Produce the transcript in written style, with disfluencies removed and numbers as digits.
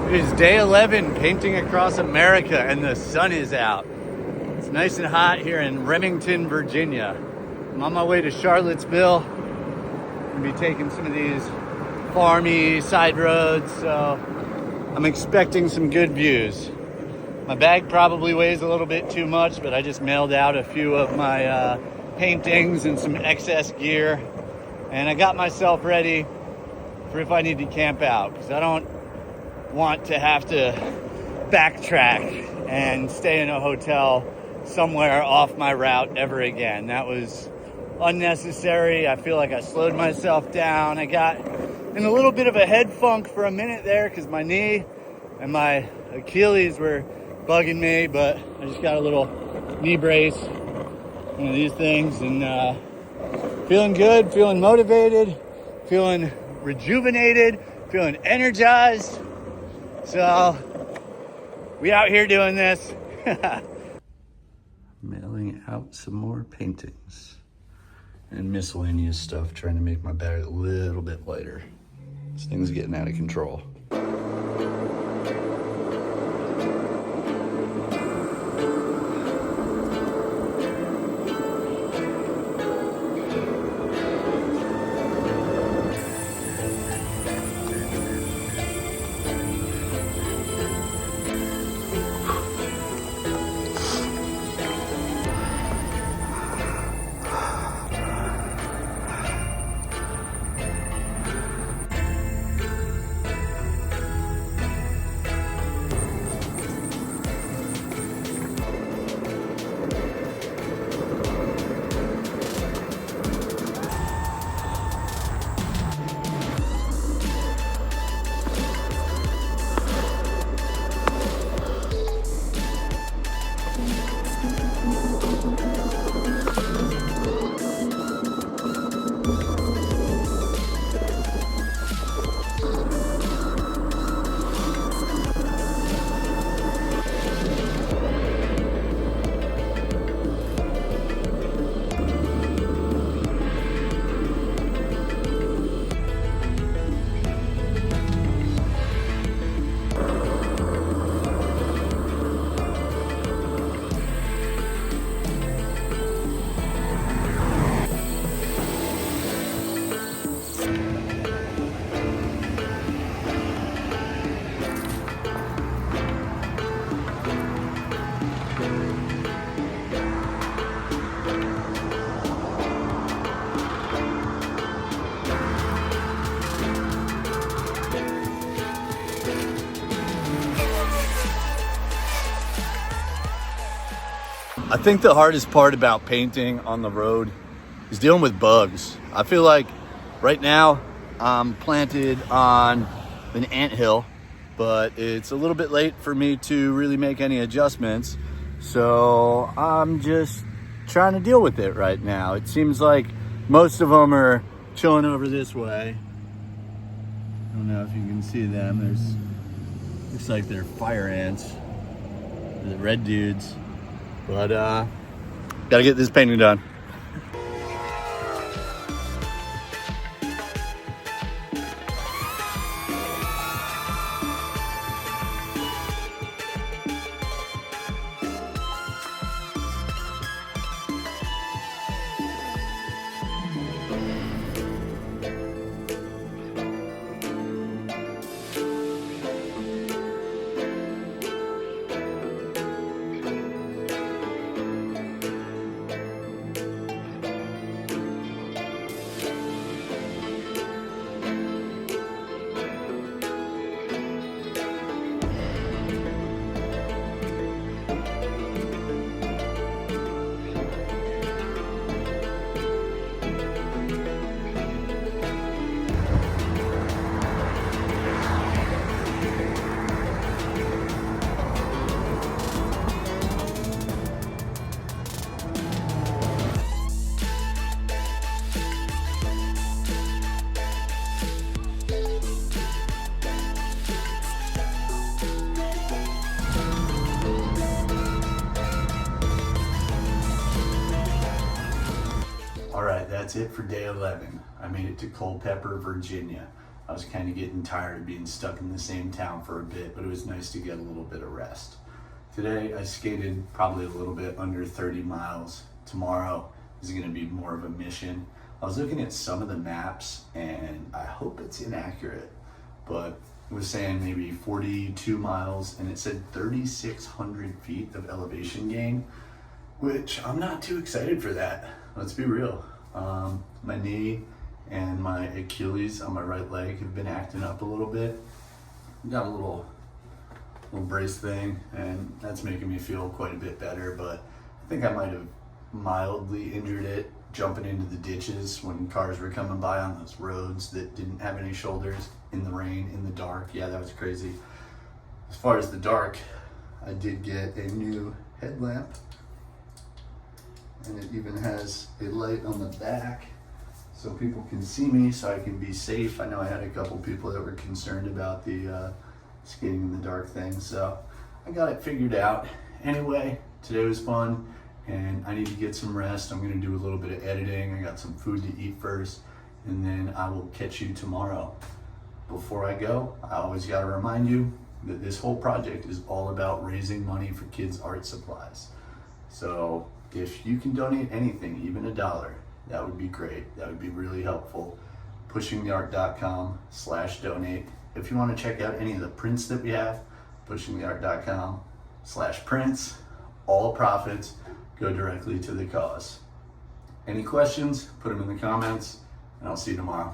It is day 11 painting across America and the sun is out. It's nice and hot here in Remington, Virginia. I'm on my way to Charlottesville. I'm gonna be taking some of these farmy side roads, so I'm expecting some good views. My bag probably weighs a little bit too much, but I just mailed out a few of my paintings and some excess gear. And I got myself ready for if I need to camp out, because I don't want to have to backtrack and stay in a hotel somewhere off my route ever again. That was unnecessary. I feel like I slowed myself down. I got in a little bit of a head funk for a minute there because my knee and my Achilles were bugging me, but I just got a little knee brace, one of these things, and feeling good, feeling motivated, feeling rejuvenated, feeling energized. So we out here doing this. Mailing out some more paintings and miscellaneous stuff, trying to make my bag a little bit lighter. This thing's getting out of control. I think the hardest part about painting on the road is dealing with bugs. I feel like right now I'm planted on an anthill, but it's a little bit late for me to really make any adjustments. So I'm just trying to deal with it right now. It seems like most of them are chilling over this way. I don't know if you can see them. Looks like they're fire ants, the red dudes. But gotta get this painting done. All right, that's it for day 11. I made it to Culpeper, Virginia. I was kind of getting tired of being stuck in the same town for a bit, but it was nice to get a little bit of rest. Today I skated probably a little bit under 30 miles. Tomorrow is going to be more of a mission. I was looking at some of the maps and I hope it's inaccurate, but it was saying maybe 42 miles and it said 3,600 feet of elevation gain, which I'm not too excited for that. Let's be real. My knee and my Achilles on my right leg have been acting up a little bit. Got a little brace thing and that's making me feel quite a bit better, but I think I might have mildly injured it jumping into the ditches when cars were coming by on those roads that didn't have any shoulders, in the rain, in the dark. Yeah, that was crazy. As far as the dark, I did get a new headlamp and it even has a light on the back so people can see me, so I can be safe. I know I had a couple people that were concerned about the skating in the dark thing, so I got it figured out. Anyway, today was fun and I need to get some rest. I'm gonna do a little bit of editing. I got some food to eat first and then I will catch you tomorrow. Before I go, I always gotta remind you that this whole project is all about raising money for kids' art supplies. So if you can donate anything, even $1, that would be great. That would be really helpful. pushingtheart.com/donate. If you want to check out any of the prints that we have, pushingtheart.com/prints. All profits go directly to the cause. Any questions, put them in the comments, and I'll see you tomorrow.